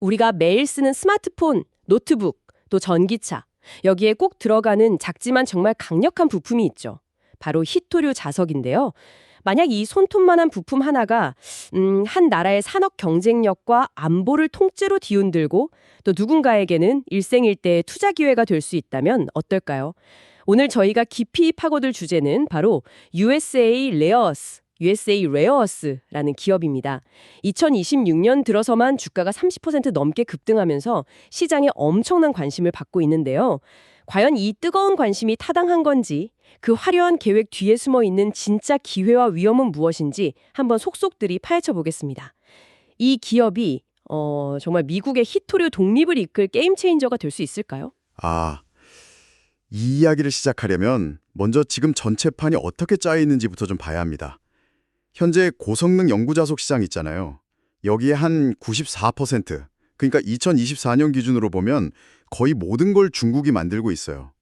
우리가 매일 쓰는 스마트폰, 노트북, 또 전기차. 여기에 꼭 들어가는 작지만 정말 강력한 부품이 있죠. 바로 히토류 자석인데요. 만약 이 손톱만한 부품 하나가 한 나라의 산업 경쟁력과 안보를 통째로 뒤흔들고 또 누군가에게는 일생일대의 투자 기회가 될 수 있다면 어떨까요? 오늘 저희가 깊이 파고들 주제는 바로 USA Rare Earths라는 기업입니다. 2026년 들어서만 주가가 30% 넘게 급등하면서 시장에 엄청난 관심을 받고 있는데요. 과연 이 뜨거운 관심이 타당한 건지, 그 화려한 계획 뒤에 숨어 있는 진짜 기회와 위험은 무엇인지 한번 속속들이 파헤쳐 보겠습니다. 이 기업이 정말 미국의 히토류 독립을 이끌 게임 체인저가 될 수 있을까요? 이 이야기를 시작하려면 먼저 지금 전체판이 어떻게 짜여 있는지부터 좀 봐야 합니다. 현재 고성능 연구자석 시장 있잖아요. 여기에 한 94%, 그러니까 2024년 기준으로 보면 거의 모든 걸 중국이 만들고 있어요.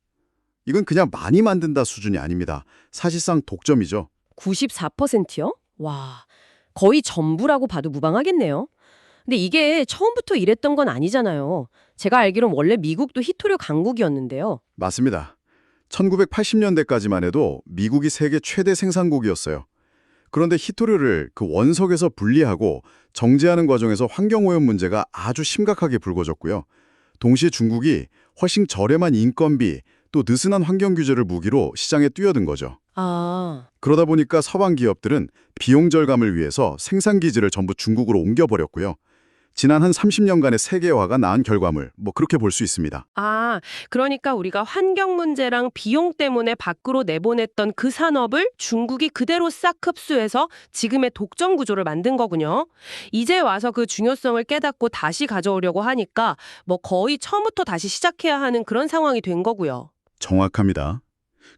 이건 그냥 많이 만든다 수준이 아닙니다. 사실상 독점이죠. 94%요? 와, 거의 전부라고 봐도 무방하겠네요. 근데 이게 처음부터 이랬던 건 아니잖아요. 제가 알기론 원래 미국도 히토류 강국이었는데요. 맞습니다. 1980년대까지만 해도 미국이 세계 최대 생산국이었어요. 그런데 히토류를 그 원석에서 분리하고 정제하는 과정에서 환경오염 문제가 아주 심각하게 불거졌고요. 동시에 중국이 훨씬 저렴한 인건비, 또 느슨한 환경 규제를 무기로 시장에 뛰어든 거죠. 그러다 보니까 서방 기업들은 비용 절감을 위해서 생산 기지를 전부 중국으로 옮겨버렸고요. 지난 한 30년간의 세계화가 낳은 결과물, 그렇게 볼 수 있습니다. 그러니까 우리가 환경 문제랑 비용 때문에 밖으로 내보냈던 그 산업을 중국이 그대로 싹 흡수해서 지금의 독점 구조를 만든 거군요. 이제 와서 그 중요성을 깨닫고 다시 가져오려고 하니까 거의 처음부터 다시 시작해야 하는 그런 상황이 된 거고요. 정확합니다.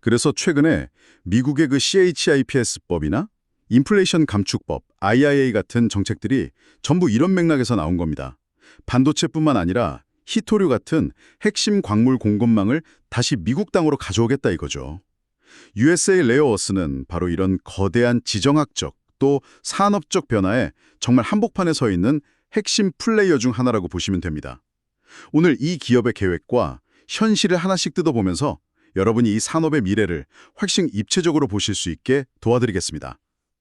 그래서 최근에 미국의 그 CHIPS법이나 인플레이션 감축법, IIA 같은 정책들이 전부 이런 맥락에서 나온 겁니다. 반도체뿐만 아니라 히토류 같은 핵심 광물 공급망을 다시 미국 땅으로 가져오겠다 이거죠. USA Rare Earths는 바로 이런 거대한 지정학적 또 산업적 변화에 정말 한복판에 서 있는 핵심 플레이어 중 하나라고 보시면 됩니다. 오늘 이 기업의 계획과 현실을 하나씩 뜯어보면서 여러분이 이 산업의 미래를 훨씬 입체적으로 보실 수 있게 도와드리겠습니다.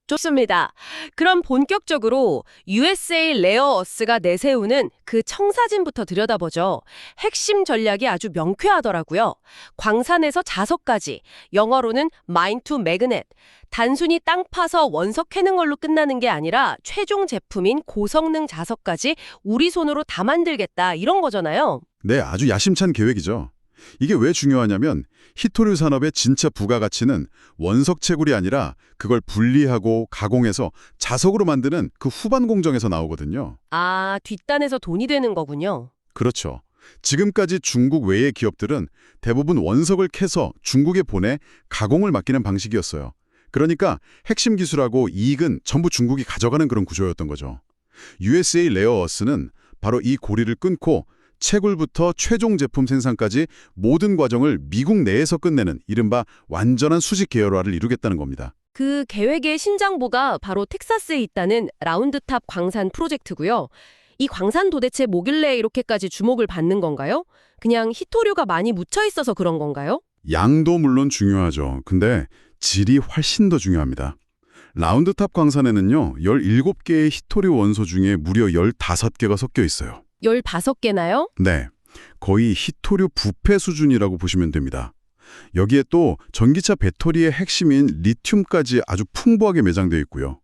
좋습니다. 그럼 본격적으로 USA Rare Earths가 내세우는 그 청사진부터 들여다보죠. 핵심 전략이 아주 명쾌하더라고요. 광산에서 자석까지, 영어로는 Mine to Magnet. 단순히 땅 파서 원석 캐는 걸로 끝나는 게 아니라 최종 제품인 고성능 자석까지 우리 손으로 다 만들겠다 이런 거잖아요. 네, 아주 야심찬 계획이죠. 이게 왜 중요하냐면 히토류 산업의 진짜 부가가치는 원석 채굴이 아니라 그걸 분리하고 가공해서 자석으로 만드는 그 후반 공정에서 나오거든요. 뒷단에서 돈이 되는 거군요. 그렇죠. 지금까지 중국 외의 기업들은 대부분 원석을 캐서 중국에 보내 가공을 맡기는 방식이었어요. 그러니까 핵심 기술하고 이익은 전부 중국이 가져가는 그런 구조였던 거죠. USA Rare Earths는 바로 이 고리를 끊고 채굴부터 최종 제품 생산까지 모든 과정을 미국 내에서 끝내는 이른바 완전한 수직 계열화를 이루겠다는 겁니다. 그 계획의 신장부가 바로 텍사스에 있다는 라운드탑 광산 프로젝트고요. 이 광산 도대체 뭐길래 이렇게까지 주목을 받는 건가요? 그냥 히토류가 많이 묻혀 있어서 그런 건가요? 양도 물론 중요하죠. 근데 질이 훨씬 더 중요합니다. 라운드탑 광산에는요, 17개의 히토류 원소 중에 무려 15개가 섞여 있어요. 15개나요? 네, 거의 히토류 부패 수준이라고 보시면 됩니다. 여기에 또 전기차 배터리의 핵심인 리튬까지 아주 풍부하게 매장되어 있고요.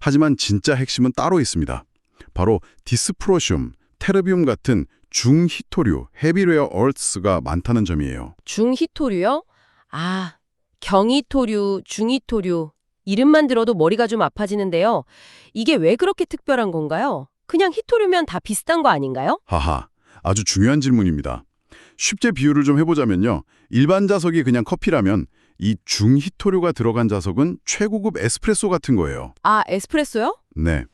하지만 진짜 핵심은 따로 있습니다. 바로 디스프로슘, 테르비움 같은 중히토류, 헤비 레어 얼스가 많다는 점이에요. 중히토류요? 경히토류, 중히토류. 이름만 들어도 머리가 좀 아파지는데요. 이게 왜 그렇게 특별한 건가요? 그냥 히토류면 다 비슷한 거 아닌가요? 하하, 아주 중요한 질문입니다. 쉽게 비유를 좀 해보자면요. 일반 자석이 그냥 커피라면 이 중히토류가 들어간 자석은 최고급 에스프레소 같은 거예요. 에스프레소요? 네.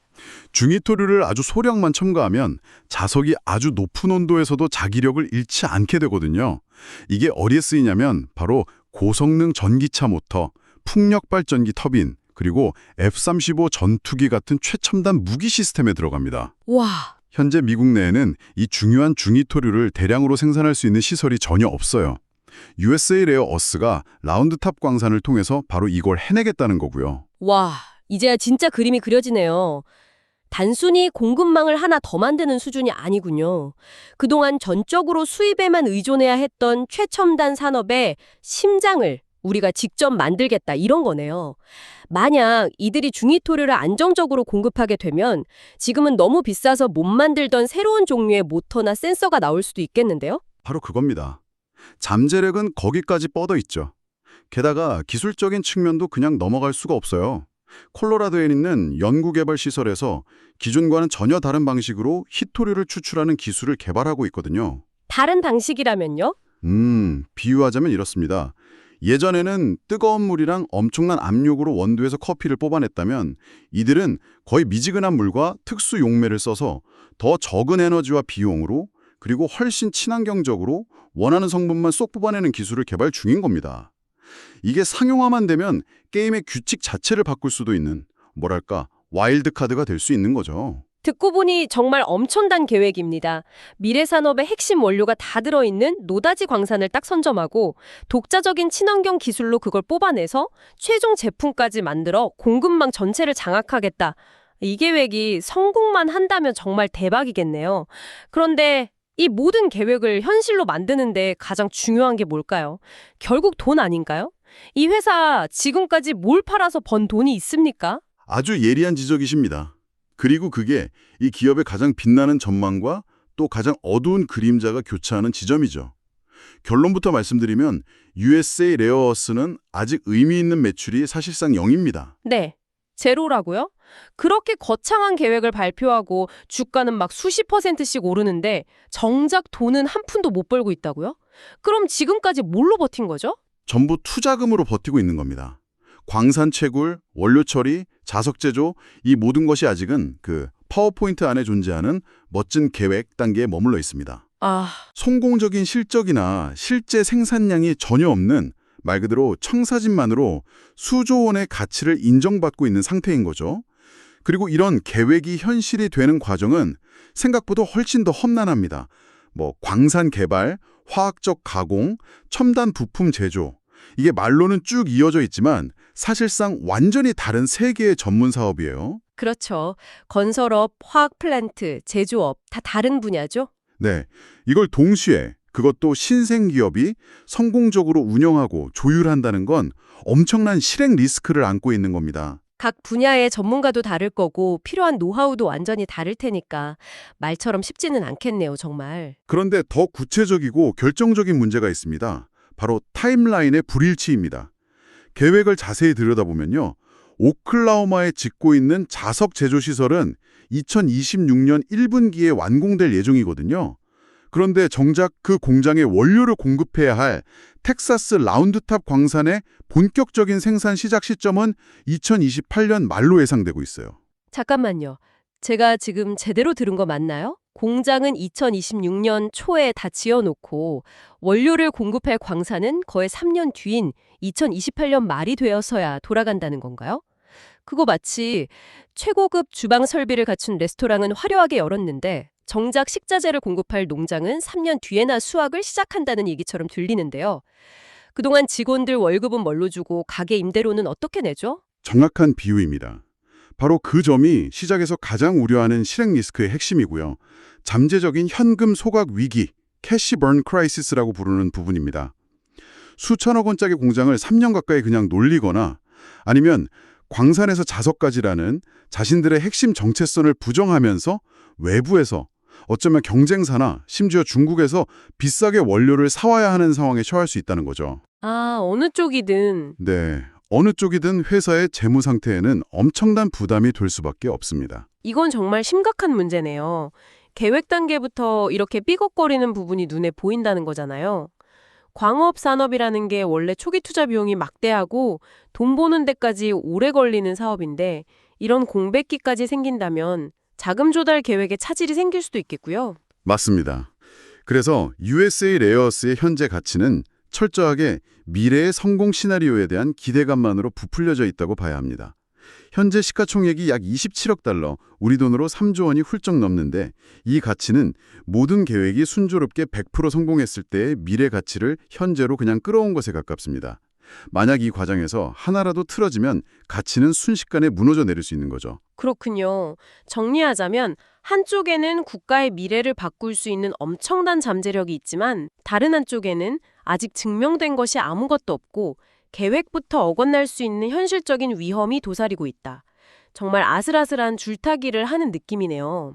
중히토류를 아주 소량만 첨가하면 자석이 아주 높은 온도에서도 자기력을 잃지 않게 되거든요. 이게 어디에 쓰이냐면 바로 고성능 전기차 모터, 풍력 발전기 터빈, 그리고 F-35 전투기 같은 최첨단 무기 시스템에 들어갑니다. 와, 현재 미국 내에는 이 중요한 중위토류를 대량으로 생산할 수 있는 시설이 전혀 없어요. USA 레어 어스가 라운드탑 광산을 통해서 바로 이걸 해내겠다는 거고요. 와, 이제야 진짜 그림이 그려지네요. 단순히 공급망을 하나 더 만드는 수준이 아니군요. 그동안 전적으로 수입에만 의존해야 했던 최첨단 산업의 심장을 우리가 직접 만들겠다 이런 거네요. 만약 이들이 중위토류를 안정적으로 공급하게 되면 지금은 너무 비싸서 못 만들던 새로운 종류의 모터나 센서가 나올 수도 있겠는데요? 바로 그겁니다. 잠재력은 거기까지 뻗어 있죠. 게다가 기술적인 측면도 그냥 넘어갈 수가 없어요. 콜로라도에 있는 연구개발 시설에서 기존과는 전혀 다른 방식으로 희토류를 추출하는 기술을 개발하고 있거든요. 다른 방식이라면요? 비유하자면 이렇습니다. 예전에는 뜨거운 물이랑 엄청난 압력으로 원두에서 커피를 뽑아냈다면 이들은 거의 미지근한 물과 특수 용매를 써서 더 적은 에너지와 비용으로 그리고 훨씬 친환경적으로 원하는 성분만 쏙 뽑아내는 기술을 개발 중인 겁니다. 이게 상용화만 되면 게임의 규칙 자체를 바꿀 수도 있는 뭐랄까 와일드 카드가 될 수 있는 거죠. 듣고 보니 정말 엄청난 계획입니다. 미래 산업의 핵심 원료가 다 들어있는 노다지 광산을 딱 선점하고 독자적인 친환경 기술로 그걸 뽑아내서 최종 제품까지 만들어 공급망 전체를 장악하겠다. 이 계획이 성공만 한다면 정말 대박이겠네요. 그런데 이 모든 계획을 현실로 만드는데 가장 중요한 게 뭘까요? 결국 돈 아닌가요? 이 회사 지금까지 뭘 팔아서 번 돈이 있습니까? 아주 예리한 지적이십니다. 그리고 그게 이 기업의 가장 빛나는 전망과 또 가장 어두운 그림자가 교차하는 지점이죠. 결론부터 말씀드리면 USA 레어어스는 아직 의미 있는 매출이 사실상 0입니다. 네. 제로라고요? 그렇게 거창한 계획을 발표하고 주가는 막 수십 %씩 오르는데 정작 돈은 한 푼도 못 벌고 있다고요? 그럼 지금까지 뭘로 버틴 거죠? 전부 투자금으로 버티고 있는 겁니다. 광산 채굴, 원료 처리, 자석 제조 이 모든 것이 아직은 그 파워포인트 안에 존재하는 멋진 계획 단계에 머물러 있습니다. 성공적인 실적이나 실제 생산량이 전혀 없는 말 그대로 청사진만으로 수조 원의 가치를 인정받고 있는 상태인 거죠. 그리고 이런 계획이 현실이 되는 과정은 생각보다 훨씬 더 험난합니다. 광산 개발, 화학적 가공, 첨단 부품 제조 이게 말로는 쭉 이어져 있지만 사실상 완전히 다른 세 개의 전문 사업이에요. 그렇죠. 건설업, 화학 플랜트, 제조업 다 다른 분야죠? 네, 이걸 동시에 그것도 신생 기업이 성공적으로 운영하고 조율한다는 건 엄청난 실행 리스크를 안고 있는 겁니다. 각 분야의 전문가도 다를 거고 필요한 노하우도 완전히 다를 테니까 말처럼 쉽지는 않겠네요, 정말. 그런데 더 구체적이고 결정적인 문제가 있습니다. 바로 타임라인의 불일치입니다. 계획을 자세히 들여다보면요. 오클라호마에 짓고 있는 자석 제조 시설은 2026년 1분기에 완공될 예정이거든요. 그런데 정작 그 공장에 원료를 공급해야 할 텍사스 라운드탑 광산의 본격적인 생산 시작 시점은 2028년 말로 예상되고 있어요. 잠깐만요. 제가 지금 제대로 들은 거 맞나요? 공장은 2026년 초에 다 지어놓고 원료를 공급할 광산은 거의 3년 뒤인 2028년 말이 되어서야 돌아간다는 건가요? 그거 마치 최고급 주방 설비를 갖춘 레스토랑은 화려하게 열었는데 정작 식자재를 공급할 농장은 3년 뒤에나 수확을 시작한다는 얘기처럼 들리는데요. 그동안 직원들 월급은 뭘로 주고 가게 임대료는 어떻게 내죠? 정확한 비유입니다. 바로 그 점이 시작에서 가장 우려하는 실행 리스크의 핵심이고요. 잠재적인 현금 소각 위기, 캐시 burn crisis라고 부르는 부분입니다. 수천억 원짜리 공장을 3년 가까이 그냥 놀리거나 아니면 광산에서 자석까지라는 자신들의 핵심 정체성을 부정하면서 외부에서 어쩌면 경쟁사나 심지어 중국에서 비싸게 원료를 사와야 하는 상황에 처할 수 있다는 거죠. 어느 쪽이든. 네, 어느 쪽이든 회사의 재무 상태에는 엄청난 부담이 될 수밖에 없습니다. 이건 정말 심각한 문제네요. 계획 단계부터 이렇게 삐걱거리는 부분이 눈에 보인다는 거잖아요. 광업 산업이라는 게 원래 초기 투자 비용이 막대하고 돈 버는 데까지 오래 걸리는 사업인데 이런 공백기까지 생긴다면 자금 조달 계획에 차질이 생길 수도 있겠고요. 맞습니다. 그래서 USA 레어스의 현재 가치는 철저하게 미래의 성공 시나리오에 대한 기대감만으로 부풀려져 있다고 봐야 합니다. 현재 시가총액이 약 27억 달러, 우리 돈으로 3조 원이 훌쩍 넘는데 이 가치는 모든 계획이 순조롭게 100% 성공했을 때의 미래 가치를 현재로 그냥 끌어온 것에 가깝습니다. 만약 이 과정에서 하나라도 틀어지면 가치는 순식간에 무너져 내릴 수 있는 거죠. 그렇군요. 정리하자면 한쪽에는 국가의 미래를 바꿀 수 있는 엄청난 잠재력이 있지만 다른 한쪽에는 아직 증명된 것이 아무것도 없고 계획부터 어긋날 수 있는 현실적인 위험이 도사리고 있다. 정말 아슬아슬한 줄타기를 하는 느낌이네요.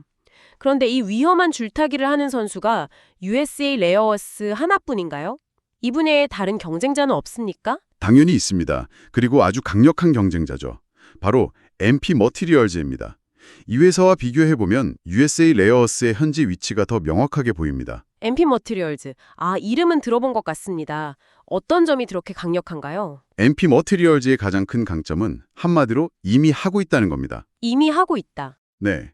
그런데 이 위험한 줄타기를 하는 선수가 USA 레어어스 하나뿐인가요? 이분의 다른 경쟁자는 없습니까? 당연히 있습니다. 그리고 아주 강력한 경쟁자죠. 바로 MP 머티리얼즈입니다. 이 회사와 비교해보면 USA 레어어스의 현지 위치가 더 명확하게 보입니다. MP 머티리얼즈. 이름은 들어본 것 같습니다. 어떤 점이 그렇게 강력한가요? MP 머티리얼즈의 가장 큰 강점은 한마디로 이미 하고 있다는 겁니다. 이미 하고 있다. 네.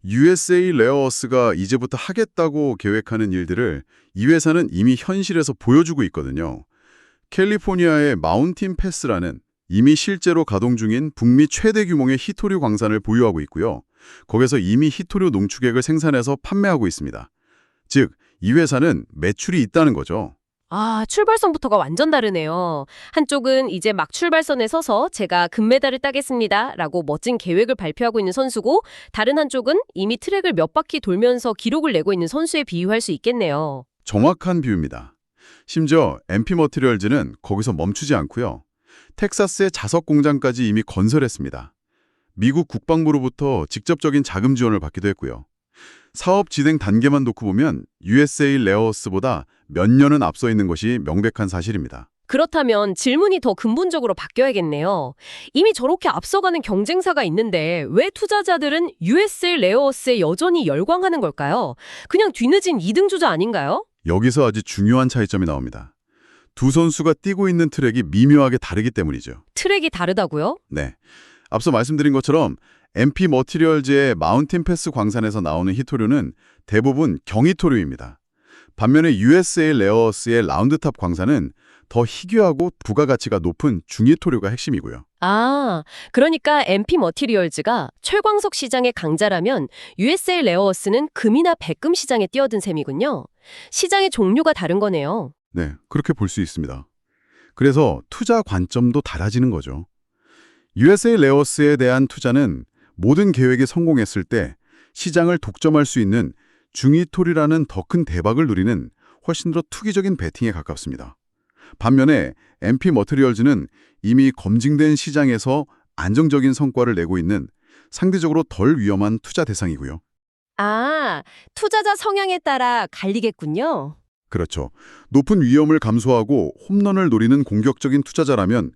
USA 레어어스가 이제부터 하겠다고 계획하는 일들을 이 회사는 이미 현실에서 보여주고 있거든요. 캘리포니아의 마운틴 패스라는 이미 실제로 가동 중인 북미 최대 규모의 히토류 광산을 보유하고 있고요. 거기서 이미 히토류 농축액을 생산해서 판매하고 있습니다. 즉, 이 회사는 매출이 있다는 거죠. 출발선부터가 완전 다르네요. 한쪽은 이제 막 출발선에 서서 제가 금메달을 따겠습니다 라고 멋진 계획을 발표하고 있는 선수고 다른 한쪽은 이미 트랙을 몇 바퀴 돌면서 기록을 내고 있는 선수에 비유할 수 있겠네요. 정확한 비유입니다. 심지어 MP 머티리얼즈는 거기서 멈추지 않고요. 텍사스의 자석 공장까지 이미 건설했습니다. 미국 국방부로부터 직접적인 자금 지원을 받기도 했고요. 사업 진행 단계만 놓고 보면 USA 레어어스보다 몇 년은 앞서 있는 것이 명백한 사실입니다. 그렇다면 질문이 더 근본적으로 바뀌어야겠네요. 이미 저렇게 앞서가는 경쟁사가 있는데 왜 투자자들은 USA 레어어스에 여전히 열광하는 걸까요? 그냥 뒤늦은 2등 주자 아닌가요? 여기서 아주 중요한 차이점이 나옵니다. 두 선수가 뛰고 있는 트랙이 미묘하게 다르기 때문이죠. 트랙이 다르다고요? 네. 앞서 말씀드린 것처럼 MP 머티리얼즈의 마운틴 패스 광산에서 나오는 히토류는 대부분 경히토류입니다. 반면에 USA 레어어스의 라운드탑 광산은 더 희귀하고 부가가치가 높은 중히토류가 핵심이고요. 그러니까 MP 머티리얼즈가 철광석 시장의 강자라면 USA 레어어스는 금이나 백금 시장에 뛰어든 셈이군요. 시장의 종류가 다른 거네요. 네, 그렇게 볼 수 있습니다. 그래서 투자 관점도 달라지는 거죠. USA 레어어스에 대한 투자는 모든 계획이 성공했을 때 시장을 독점할 수 있는 중히토류라는 더 큰 대박을 누리는 훨씬 더 투기적인 베팅에 가깝습니다. 반면에 MP 머티리얼즈는 이미 검증된 시장에서 안정적인 성과를 내고 있는 상대적으로 덜 위험한 투자 대상이고요. 투자자 성향에 따라 갈리겠군요. 그렇죠. 높은 위험을 감수하고 홈런을 노리는 공격적인 투자자라면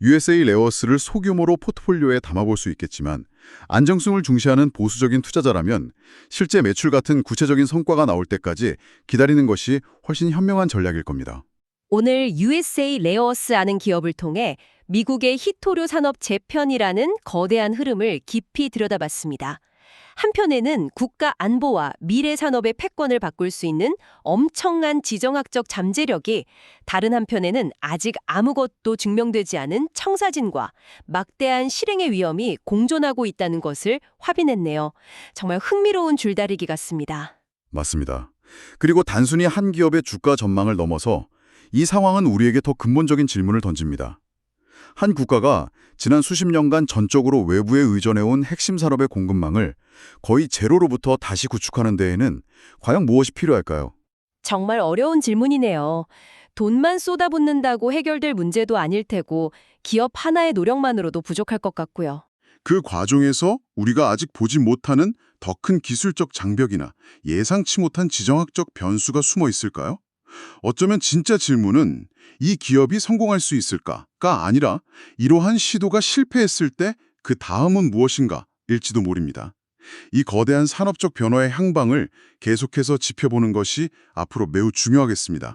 USA 레어어스를 소규모로 포트폴리오에 담아볼 수 있겠지만 안정성을 중시하는 보수적인 투자자라면 실제 매출 같은 구체적인 성과가 나올 때까지 기다리는 것이 훨씬 현명한 전략일 겁니다. 오늘 USA 레어어스 아는 기업을 통해 미국의 히토류 산업 재편이라는 거대한 흐름을 깊이 들여다봤습니다. 한편에는 국가 안보와 미래 산업의 패권을 바꿀 수 있는 엄청난 지정학적 잠재력이, 다른 한편에는 아직 아무것도 증명되지 않은 청사진과 막대한 실행의 위험이 공존하고 있다는 것을 확인했네요. 정말 흥미로운 줄다리기 같습니다. 맞습니다. 그리고 단순히 한 기업의 주가 전망을 넘어서 이 상황은 우리에게 더 근본적인 질문을 던집니다. 한 국가가 지난 수십 년간 전적으로 외부에 의존해온 핵심 산업의 공급망을 거의 제로로부터 다시 구축하는 데에는 과연 무엇이 필요할까요? 정말 어려운 질문이네요. 돈만 쏟아붓는다고 해결될 문제도 아닐 테고 기업 하나의 노력만으로도 부족할 것 같고요. 그 과정에서 우리가 아직 보지 못하는 더 큰 기술적 장벽이나 예상치 못한 지정학적 변수가 숨어 있을까요? 어쩌면 진짜 질문은 이 기업이 성공할 수 있을까가 아니라 이러한 시도가 실패했을 때 그 다음은 무엇인가일지도 모릅니다. 이 거대한 산업적 변화의 향방을 계속해서 지켜보는 것이 앞으로 매우 중요하겠습니다.